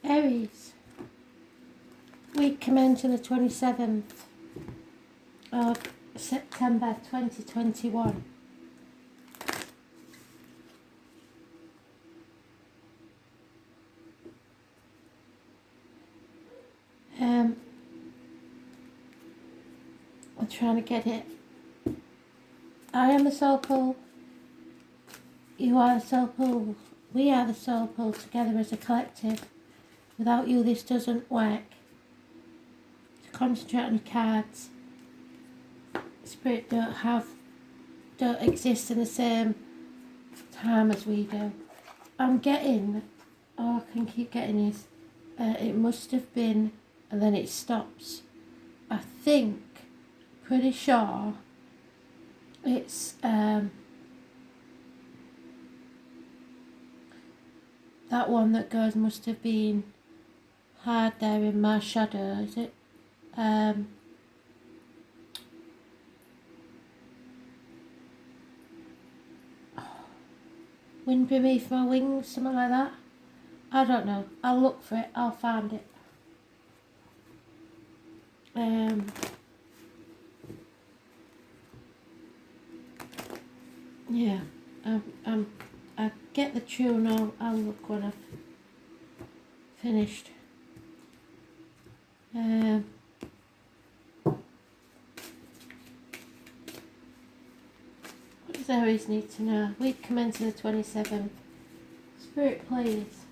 Aries, week commencing the 27th of September 2021. I'm trying to get it. I am the soul pole. You are the soul pole. We are the soul pole together as a collective. Without you, this doesn't work. To concentrate on your cards. Spirit don't exist in the same time as we do. I'm getting, all I can keep getting is, it must have been, and then it stops. I think, pretty sure, it's that one that goes must have been hard there in my shadow, is it? Wind beneath my wings, something like that. I don't know. I'll look for it. I'll find it. Yeah. I get the tune. I'll look when I've finished. What does Aries need to know? Week commencing the 27th. Spirit, please.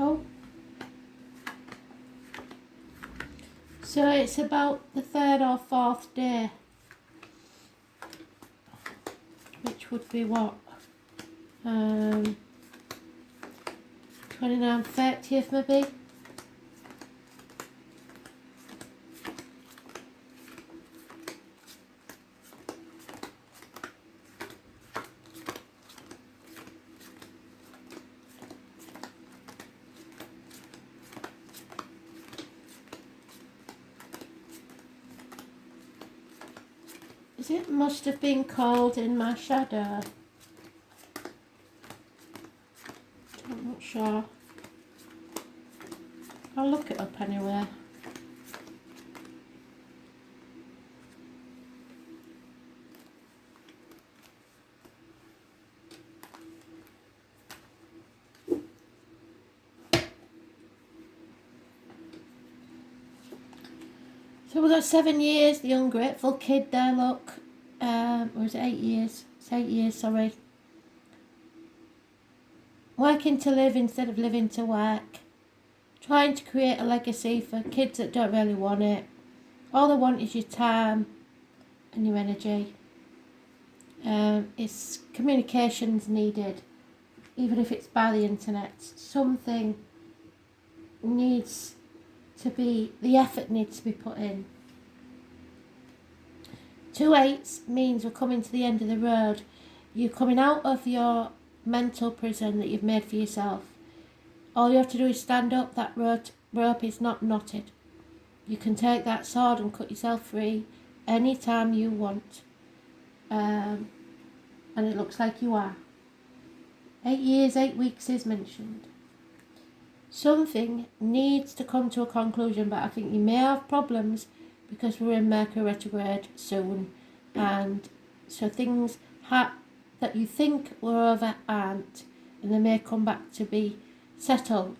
Oh. So it's about the 3rd or 4th day. Which would be what? 29th, 30th maybe? It must have been called in my shadow. I'm not sure. I'll look it up anyway. So we've got 7 years, the ungrateful kid there, look. Or is it 8 years? It's 8 years, sorry. Working to live instead of living to work. Trying to create a legacy for kids that don't really want it. All they want is your time and your energy. It's communications needed, even if it's by the internet. Something needs to be, the effort needs to be put in. 2 8s means we're coming to the end of the road. You're coming out of your mental prison that you've made for yourself. All you have to do is stand up. That rope is not knotted. You can take that sword and cut yourself free anytime you want. And it looks like you are. 8 years, 8 weeks is mentioned. Something needs to come to a conclusion, but I think you may have problems because we're in Mercury retrograde soon, and so things that you think were over aren't, and they may come back to be settled.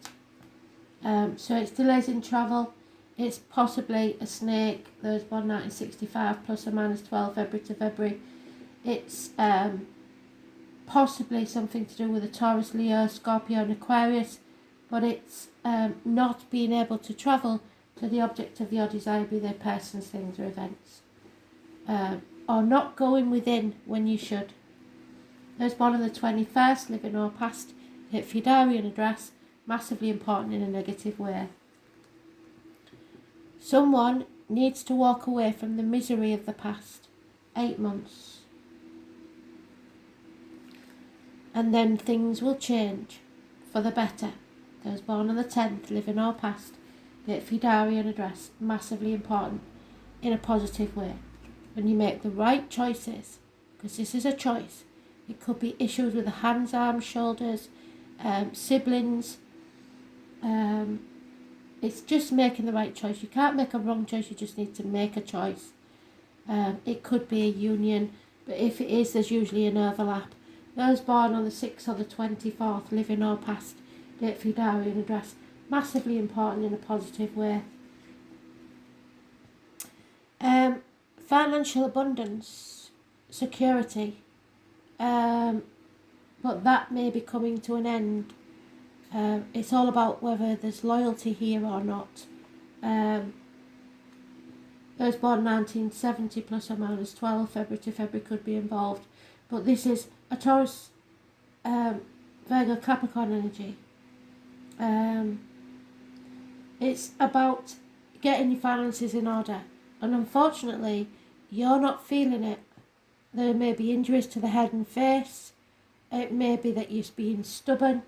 So it's delays in travel. It's possibly a snake that was born 1965 plus or minus 12 February to February. It's possibly something to do with a Taurus, Leo, Scorpio and Aquarius, but it's not being able to travel to the object of your desire, be they persons, things or events, or not going within when you should. Those born on the 21st, living or past, hit Fidarian address, massively important in a negative way. Someone needs to walk away from the misery of the past. 8 months. And then things will change for the better. Those born on the 10th, living or past, date for your diary and address, massively important in a positive way. When you make the right choices, because this is a choice, it could be issues with the hands, arms, shoulders, siblings. It's just making the right choice. You can't make a wrong choice, you just need to make a choice. It could be a union, but if it is, there's usually an overlap. Those born on the 6th or the 24th, living or past, date for your diary and address, massively important in a positive way. Financial abundance, security, but that may be coming to an end. It's all about whether there's loyalty here or not. Those born 1970 plus or minus 12, February to February could be involved. But this is a Taurus, Virgo, Capricorn energy. It's about getting your finances in order. And unfortunately, you're not feeling it. There may be injuries to the head and face. It may be that you're being stubborn.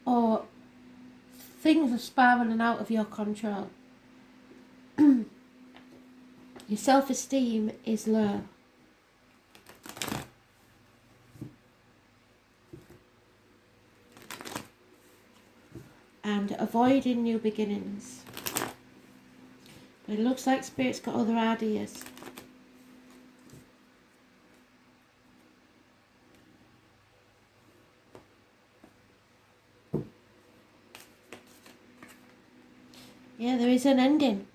Or things are spiraling out of your control. Your self-esteem is low. And avoiding new beginnings. But it looks like Spirit's got other ideas. Yeah, there is an ending.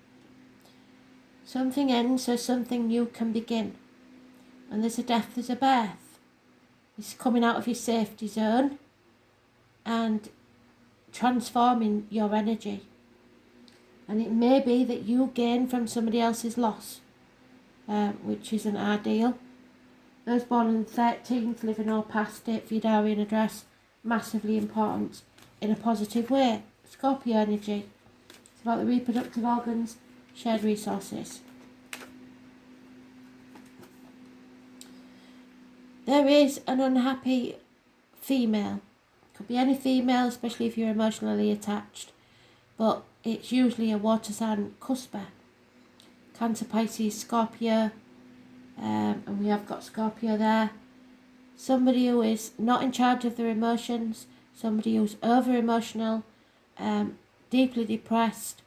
Something ends so something new can begin. When there's a death, there's a birth. It's coming out of your safety zone and transforming your energy. And it may be that you gain from somebody else's loss, which isn't ideal. Those born on the 13th, living or past, date for your diary and address, massively important in a positive way. Scorpio energy. It's about the reproductive organs, shared resources. There is an unhappy female. Could be any female, especially if you're emotionally attached. But it's usually a water sign cusper. Cancer, Pisces, Scorpio. And we have got Scorpio there. Somebody who is not in charge of their emotions. Somebody who's over-emotional. Deeply depressed,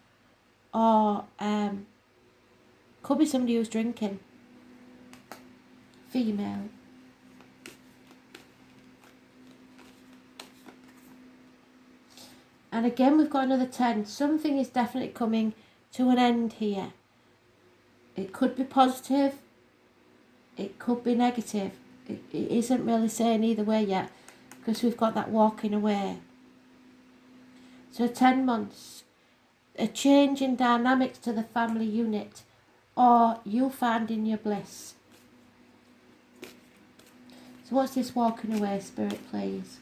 or could be somebody who's drinking. Female. And again we've got another 10. Something is definitely coming to an end here. It could be positive, it could be negative. It isn't really saying either way yet, because we've got that walking away. So 10 months, a change in dynamics to the family unit, or you finding your bliss. So what's this walking away, Spirit, please?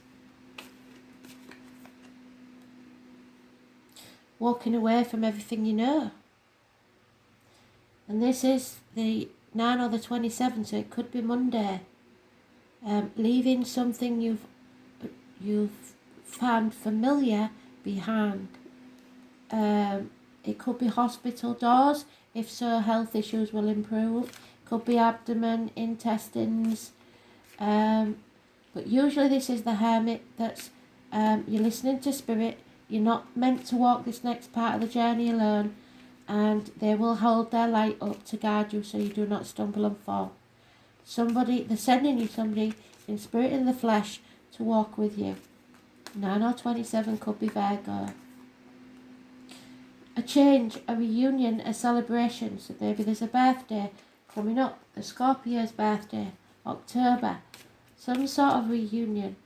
Walking away from everything you know. And this is the 9 or the 27, so it could be Monday. Leaving something you've found familiar behind. It could be hospital doors, if so health issues will improve. Could be abdomen, intestines, but usually this is the hermit. That's you're listening to Spirit. You're not meant to walk this next part of the journey alone, and they will hold their light up to guide you so you do not stumble and fall. They're sending you somebody in spirit and the flesh to walk with you. 9 or 27 could be Virgo. A change, a reunion, a celebration. So maybe there's a birthday coming up, the Scorpio's birthday, October. Some sort of reunion.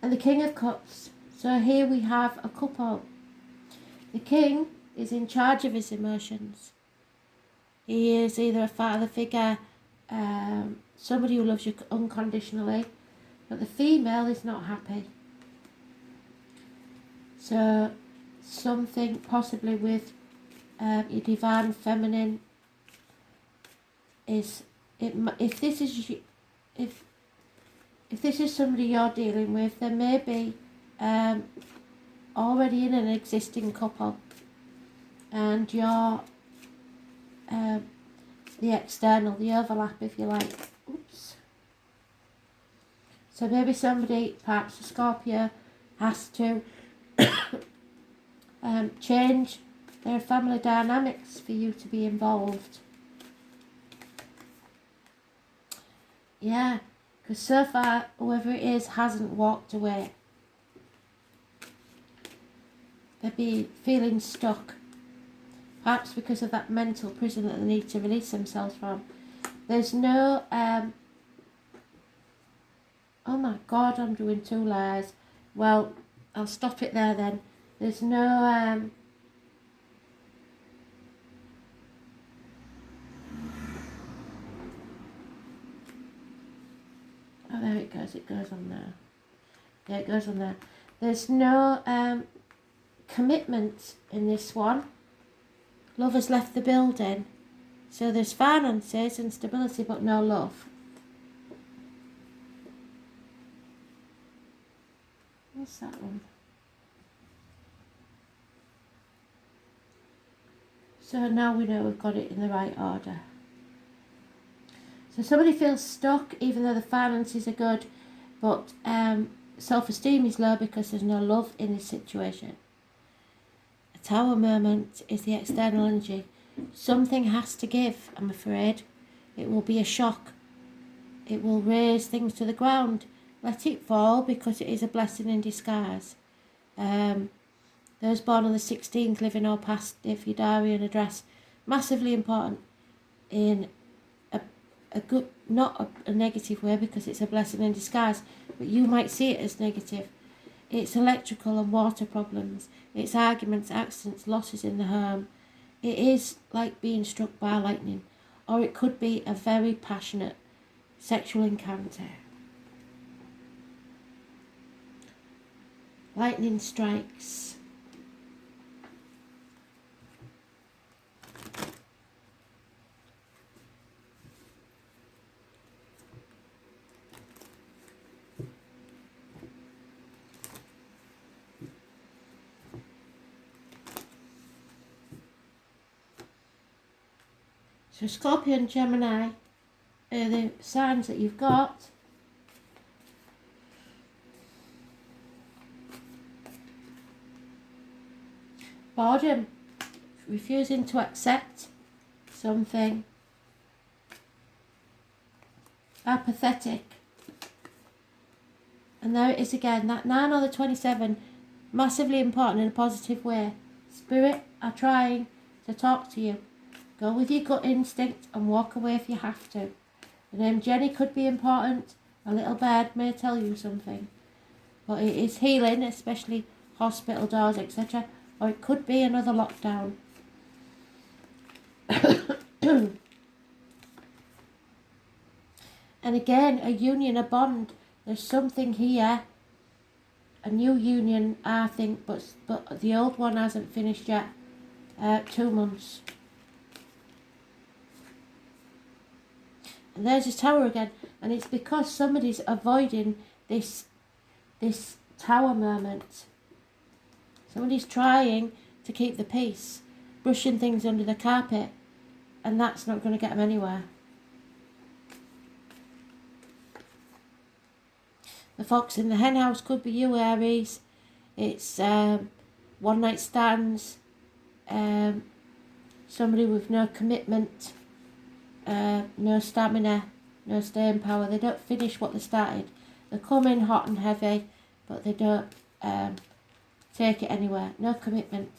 And the King of Cups. So here we have a couple. The King is in charge of his emotions. He is either a father figure, somebody who loves you unconditionally, but the female is not happy. So something possibly with your divine feminine is, if if this is somebody you're dealing with, they may be already in an existing couple, and you're the external, the overlap, if you like. Oops. So maybe somebody, perhaps a Scorpio, has to change their family dynamics for you to be involved. Yeah, because so far, whoever it is hasn't walked away. They'll be feeling stuck. Perhaps because of that mental prison that they need to release themselves from. There's no, oh my God, I'm doing 2 layers. Well, I'll stop it there then. There's no, oh, there it goes on there. Yeah, it goes on there. There's no commitment in this one. Love has left the building. So there's finances and stability, but no love. What's that one? So now we know we've got it in the right order. So somebody feels stuck even though the finances are good, but self-esteem is low because there's no love in this situation. A Tower moment is the external energy. Something has to give, I'm afraid. It will be a shock. It will raise things to the ground. Let it fall because it is a blessing in disguise. Those born on the 16th, living or past, if your diary and address, massively important in a good, not a negative way because it's a blessing in disguise, but you might see it as negative. It's electrical and water problems. It's arguments, accidents, losses in the home. It is like being struck by lightning, or it could be a very passionate sexual encounter. Lightning strikes. So Scorpio and Gemini are the signs that you've got. Boredom, refusing to accept something. Apathetic. And there it is again, that 9 or the 27, massively important in a positive way. Spirit are trying to talk to you. Go with your gut instinct and walk away if you have to. The name Jenny could be important. A little bird may tell you something. But it is healing, especially hospital doors, etc. Or it could be another lockdown. And again, a union, a bond. There's something here. A new union, I think, but the old one hasn't finished yet. 2 months. And there's his tower again, and it's because somebody's avoiding this tower moment. Somebody's trying to keep the peace, brushing things under the carpet, and that's not going to get them anywhere. The fox in the hen house could be you, Aries. It's one night stands, somebody with no commitment, no stamina, no staying power. They don't finish what they started. They come in hot and heavy, but they don't take it anywhere. No commitment.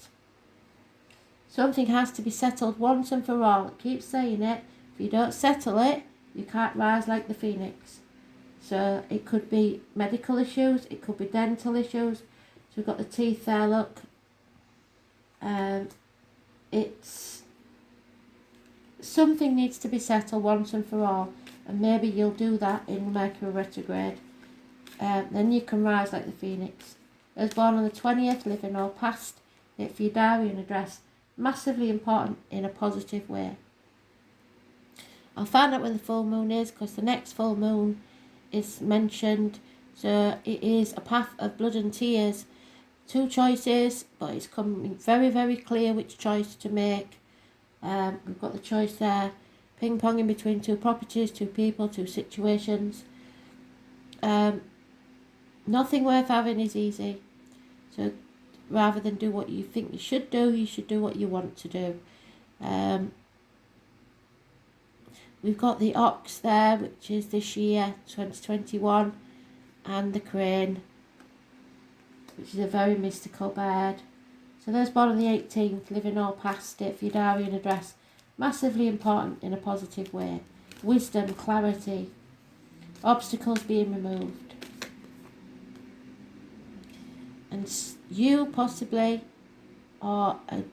Something has to be settled once and for all. It keeps saying it. If you don't settle it, you can't rise like the phoenix. So it could be medical issues, it could be dental issues. So we've got the teeth there, look. It's something needs to be settled once and for all, and maybe you'll do that in Mercury retrograde. Then you can rise like the phoenix. Those born on the 20th, living or past, it for your diary and address, massively important in a positive way. I'll find out when the full moon is, because the next full moon is mentioned. So it is a path of blood and tears. 2 choices, but it's coming very, very clear which choice to make. We've got the choice there. Ping-ponging between 2 properties, 2 people, 2 situations. Nothing worth having is easy. So rather than do what you think you should do what you want to do. We've got the ox there, which is this year, 2021, and the crane, which is a very mystical bird. So those born on the 18th, living all past it for your diary and address. Massively important in a positive way. Wisdom, clarity, obstacles being removed. And you possibly are a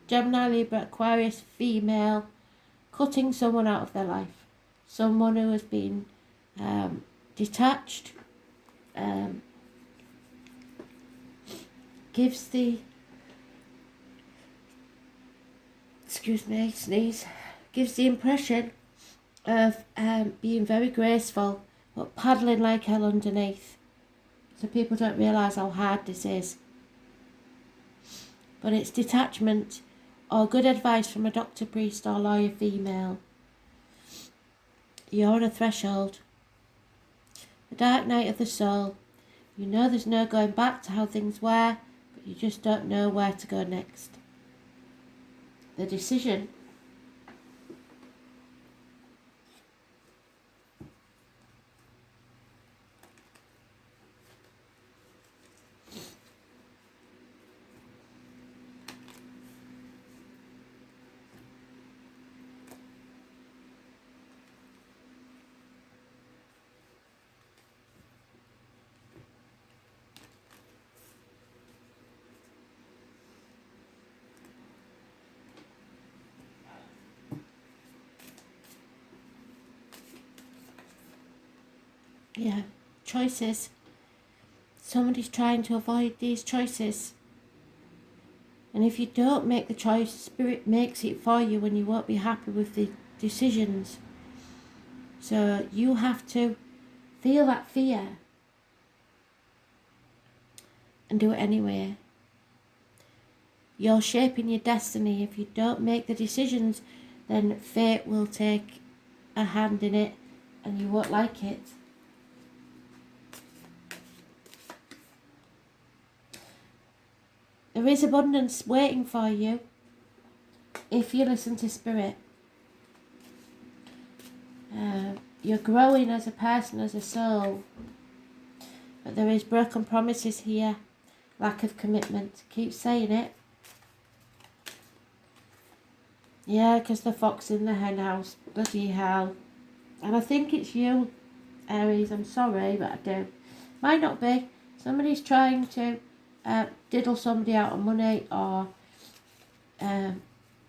Gemini, Libra, Aquarius female cutting someone out of their life. Someone who has been detached, gives the, gives the impression of being very graceful, but paddling like hell underneath. So people don't realise how hard this is. But it's detachment or good advice from a doctor, priest or lawyer female. You're on a threshold. The dark night of the soul. You know there's no going back to how things were, but you just don't know where to go next. The decision. Yeah, choices. Somebody's trying to avoid these choices. And if you don't make the choice, Spirit makes it for you when you won't be happy with the decisions. So you have to feel that fear and do it anyway. You're shaping your destiny. If you don't make the decisions, then fate will take a hand in it and you won't like it. There is abundance waiting for you if you listen to Spirit. You're growing as a person, as a soul. But there is broken promises here. Lack of commitment. Keep saying it. Yeah, because the fox in the hen house. Bloody hell. And I think it's you, Aries. I'm sorry, but I do. Might not be. Somebody's trying to diddle somebody out of money or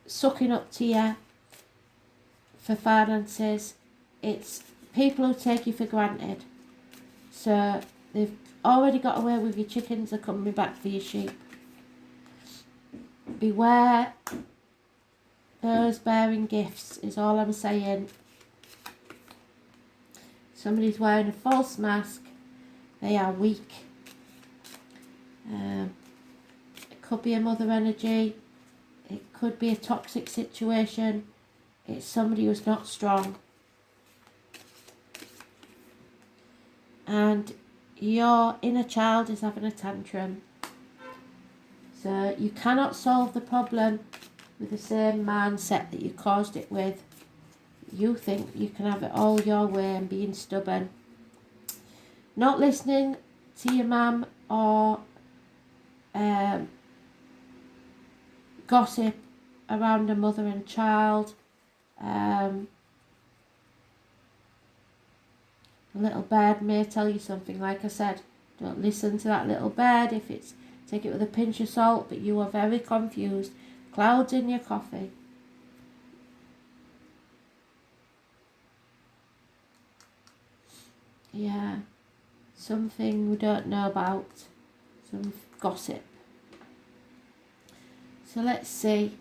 sucking up to you for finances. It's people who take you for granted. So they've already got away with your chickens, they're coming back for your sheep. Beware those bearing gifts is all I'm saying. Somebody's wearing a false mask. They are weak. It could be a mother energy. It could be a toxic situation. It's somebody who's not strong. And your inner child is having a tantrum. So you cannot solve the problem with the same mindset that you caused it with. You think you can have it all your way and being stubborn. Not listening to your mum or gossip around a mother and child. A little bird may tell you something. Like I said, don't listen to that little bird. If it's, take it with a pinch of salt, but you are very confused. Clouds in your coffee. Yeah, something we don't know about. Some gossip. So let's see.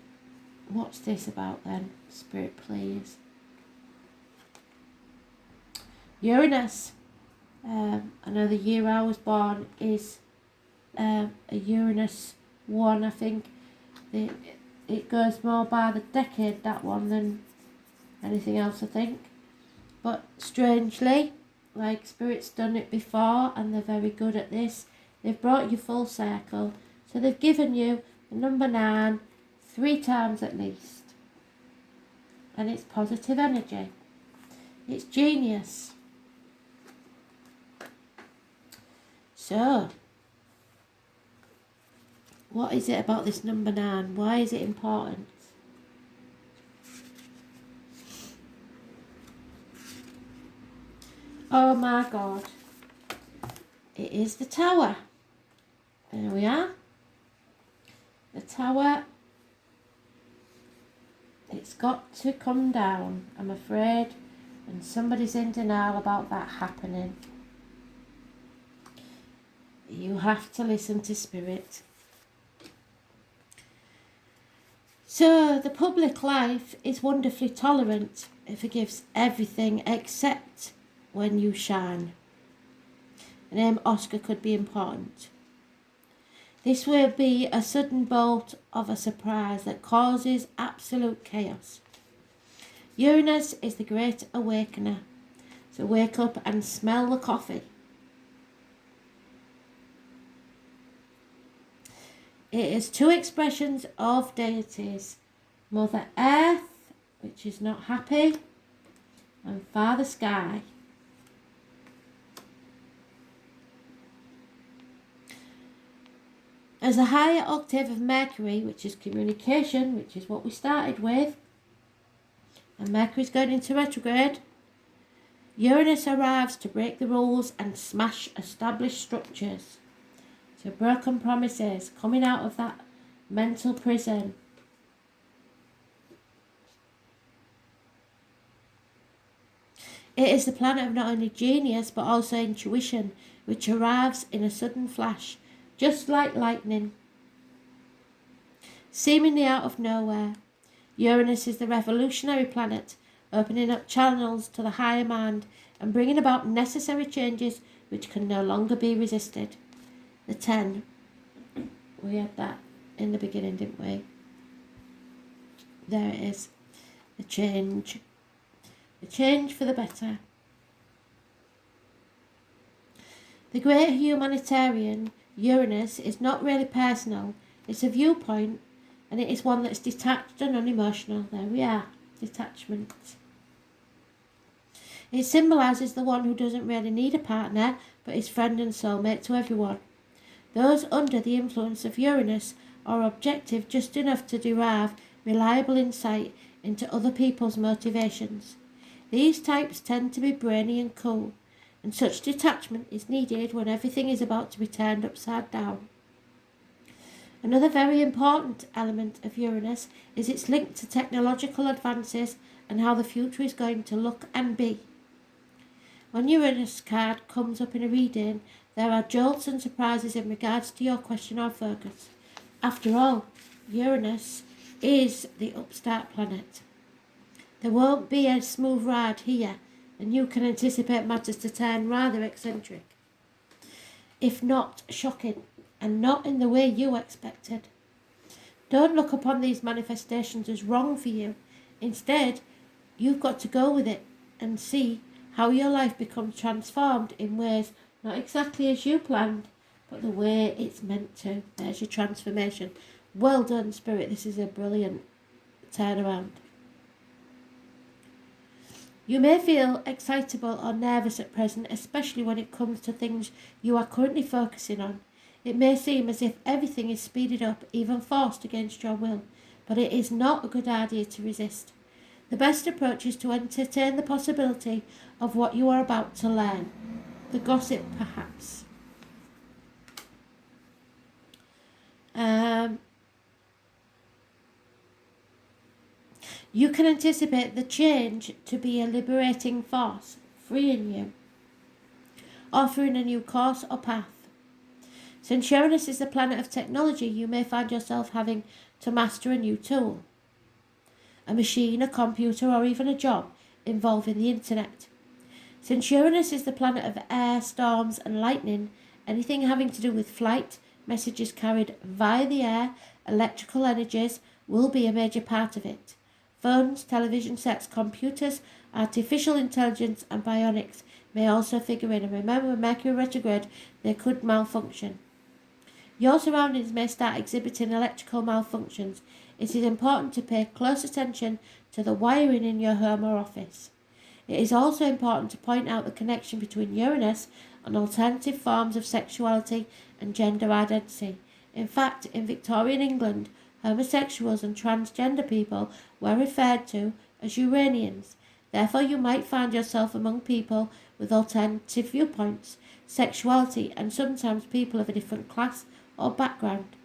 What's this about then? Spirit, please. Uranus. I know the year I was born is a Uranus 1, I think. It goes more by the decade, that one, than anything else, I think. But strangely, like Spirit's done it before and they're very good at this, they've brought you full circle. So they've given you the number 9 3 times at least. And it's positive energy. It's genius. So, what is it about this number 9? Why is it important? Oh my God. It is the Tower. There we are. The Tower. It's got to come down, I'm afraid. And somebody's in denial about that happening. You have to listen to Spirit. So, the public life is wonderfully tolerant. It forgives everything except when you shine. The name Oscar could be important. This will be a sudden bolt of a surprise that causes absolute chaos. Uranus is the great awakener. So wake up and smell the coffee. It is 2 expressions of deities. Mother Earth, which is not happy, and Father Sky. As a higher octave of Mercury, which is communication, which is what we started with, and Mercury's going into retrograde, Uranus arrives to break the rules and smash established structures. So broken promises, coming out of that mental prison. It is the planet of not only genius but also intuition, which arrives in a sudden flash, just like lightning. Seemingly out of nowhere, Uranus is the revolutionary planet, opening up channels to the higher mind and bringing about necessary changes which can no longer be resisted. The 10. We had that in the beginning, didn't we? There it is. The change. The change for the better. The great humanitarian, Uranus, is not really personal. It's a viewpoint, and it is one that's detached and unemotional. There we are. Detachment. It symbolises the one who doesn't really need a partner, but is friend and soulmate to everyone. Those under the influence of Uranus are objective just enough to derive reliable insight into other people's motivations. These types tend to be brainy and cool, and such detachment is needed when everything is about to be turned upside down. Another very important element of Uranus is its link to technological advances and how the future is going to look and be. When Uranus card comes up in a reading, there are jolts and surprises in regards to your question or focus. After all, Uranus is the upstart planet. There won't be a smooth ride here, and you can anticipate matters to turn rather eccentric, if not shocking, and not in the way you expected. Don't look upon these manifestations as wrong for you. Instead, you've got to go with it and see how your life becomes transformed in ways not exactly as you planned, but the way it's meant to. There's your transformation. Well done, Spirit. This is a brilliant turnaround. You may feel excitable or nervous at present, especially when it comes to things you are currently focusing on. It may seem as if everything is speeded up, even forced against your will, but it is not a good idea to resist. The best approach is to entertain the possibility of what you are about to learn. The gossip, perhaps. You can anticipate the change to be a liberating force, freeing you, offering a new course or path. Since Uranus is the planet of technology, you may find yourself having to master a new tool, a machine, a computer, or even a job involving the internet. Since Uranus is the planet of air, storms and lightning, anything having to do with flight, messages carried via the air, electrical energies will be a major part of it. Phones, television sets, computers, artificial intelligence and bionics may also figure in, and remember Mercury retrograde, they could malfunction. Your surroundings may start exhibiting electrical malfunctions. It is important to pay close attention to the wiring in your home or office. It is also important to point out the connection between Uranus and alternative forms of sexuality and gender identity. In fact, in Victorian England, homosexuals and transgender people were referred to as Uranians. Therefore, you might find yourself among people with alternative viewpoints, sexuality, and sometimes people of a different class or background.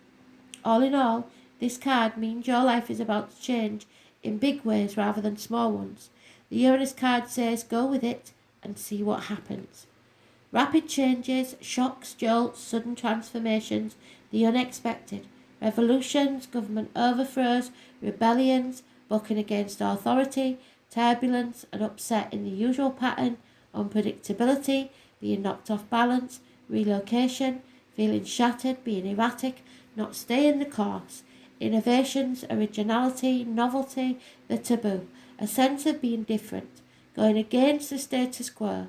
All in all, this card means your life is about to change in big ways rather than small ones. The Uranus card says go with it and see what happens. Rapid changes, shocks, jolts, sudden transformations, the unexpected, revolutions, government overthrows, rebellions, bucking against authority, turbulence and upset in the usual pattern, unpredictability, being knocked off balance, relocation, feeling shattered, being erratic, not staying the course, innovations, originality, novelty, the taboo, a sense of being different, going against the status quo,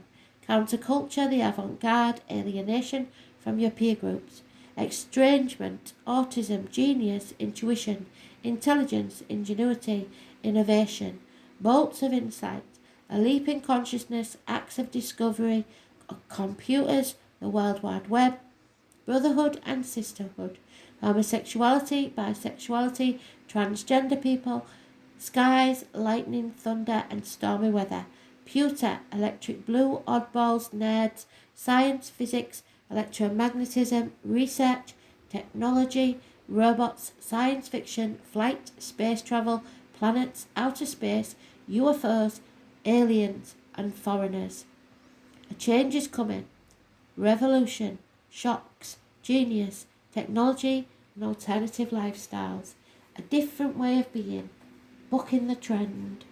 counterculture, the avant-garde, alienation from your peer groups, estrangement, autism, genius, intuition, intelligence, ingenuity, innovation, bolts of insight, a leap in consciousness, acts of discovery, computers, the World Wide Web, brotherhood and sisterhood, homosexuality, bisexuality, transgender people, skies, lightning, thunder and stormy weather, pewter, electric blue, oddballs, nerds, science, physics, electromagnetism, research, technology, robots, science fiction, flight, space travel, planets, outer space, UFOs, aliens and foreigners. A change is coming. Revolution, shocks, genius, technology and alternative lifestyles. A different way of being. Bucking the trend.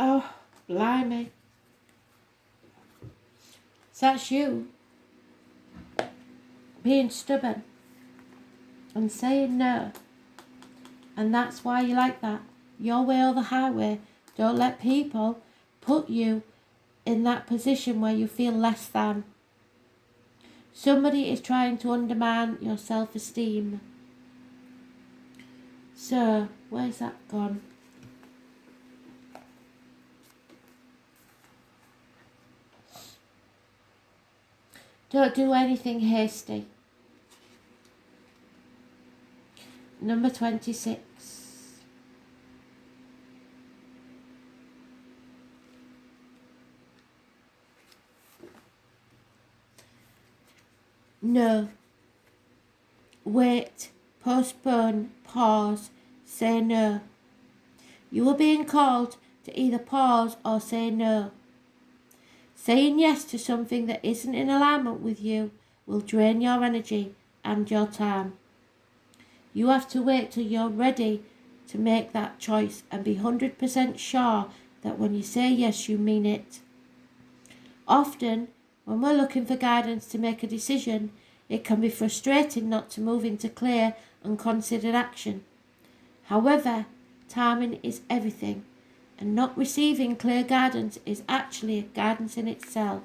Oh, blimey. So that's you being stubborn and saying no. And that's why you like that. Your way or the highway. Don't let people put you in that position where you feel less than. Somebody is trying to undermine your self-esteem. So, where's that gone? Don't do anything hasty. Number 26. No. Wait. Postpone. Pause. Say no. You are being called to either pause or say no. Saying yes to something that isn't in alignment with you will drain your energy and your time. You have to wait till you're ready to make that choice and be 100% sure that when you say yes, you mean it. Often, when we're looking for guidance to make a decision, it can be frustrating not to move into clear and considered action. However, timing is everything, and not receiving clear guidance is actually a guidance in itself.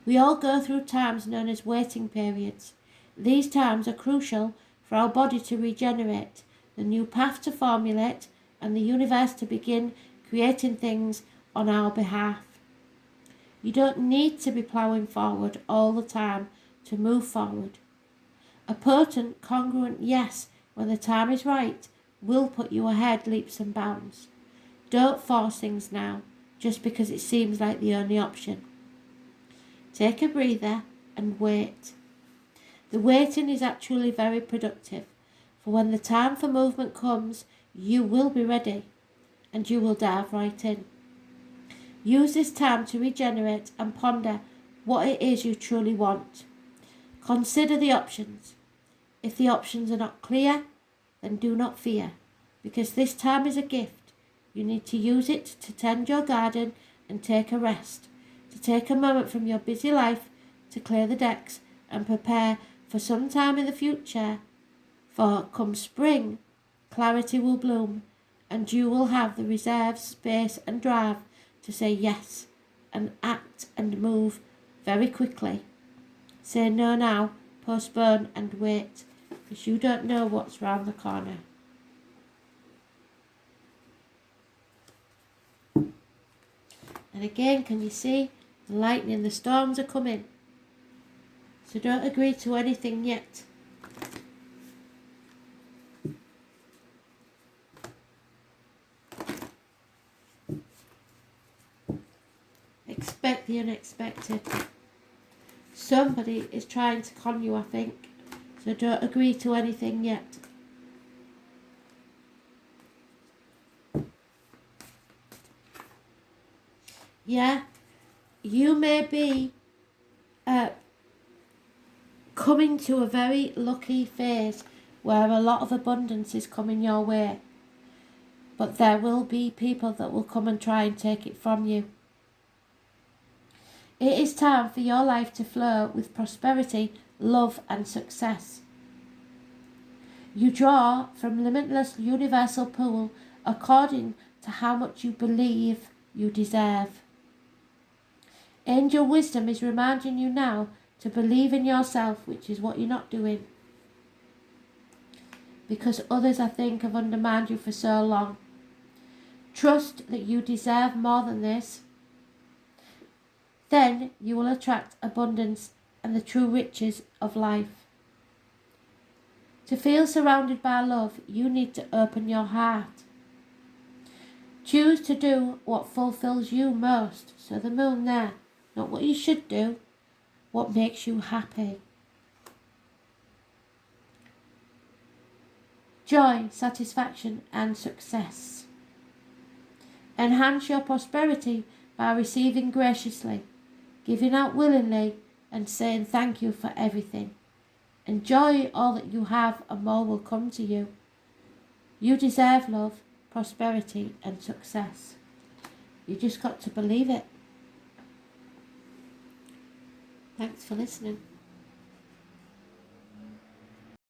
We all go through times known as waiting periods. These times are crucial for our body to regenerate, the new path to formulate, and the universe to begin creating things on our behalf. You don't need to be ploughing forward all the time to move forward. A potent, congruent yes when the time is right will put you ahead leaps and bounds. Don't force things now, just because it seems like the only option. Take a breather and wait. The waiting is actually very productive, for when the time for movement comes, you will be ready and you will dive right in. Use this time to regenerate and ponder what it is you truly want. Consider the options. If the options are not clear, then do not fear, because this time is a gift. You need to use it to tend your garden and take a rest, to take a moment from your busy life to clear the decks and prepare for some time in the future. For come spring, clarity will bloom, and you will have the reserve, space and drive to say yes and act and move very quickly. Say no now, postpone and wait, because you don't know what's round the corner. And again, can you see the lightning, the storms are coming. So don't agree to anything yet. Expect the unexpected. Somebody is trying to con you, I think. So don't agree to anything yet. Yeah, you may be coming to a very lucky phase where a lot of abundance is coming your way. But there will be people that will come and try and take it from you. It is time for your life to flow with prosperity, love and success. You draw from limitless universal pool according to how much you believe you deserve. Angel wisdom is reminding you now to believe in yourself, which is what you're not doing. Because others, I think, have undermined you for so long. Trust that you deserve more than this. Then you will attract abundance and the true riches of life. To feel surrounded by love, you need to open your heart. Choose to do what fulfills you most. So the moon there, not what you should do, what makes you happy. Joy, satisfaction and success. Enhance your prosperity by receiving graciously, giving out willingly and saying thank you for everything. Enjoy all that you have and more will come to you. You deserve love, prosperity and success. You just got to believe it. Thanks for listening.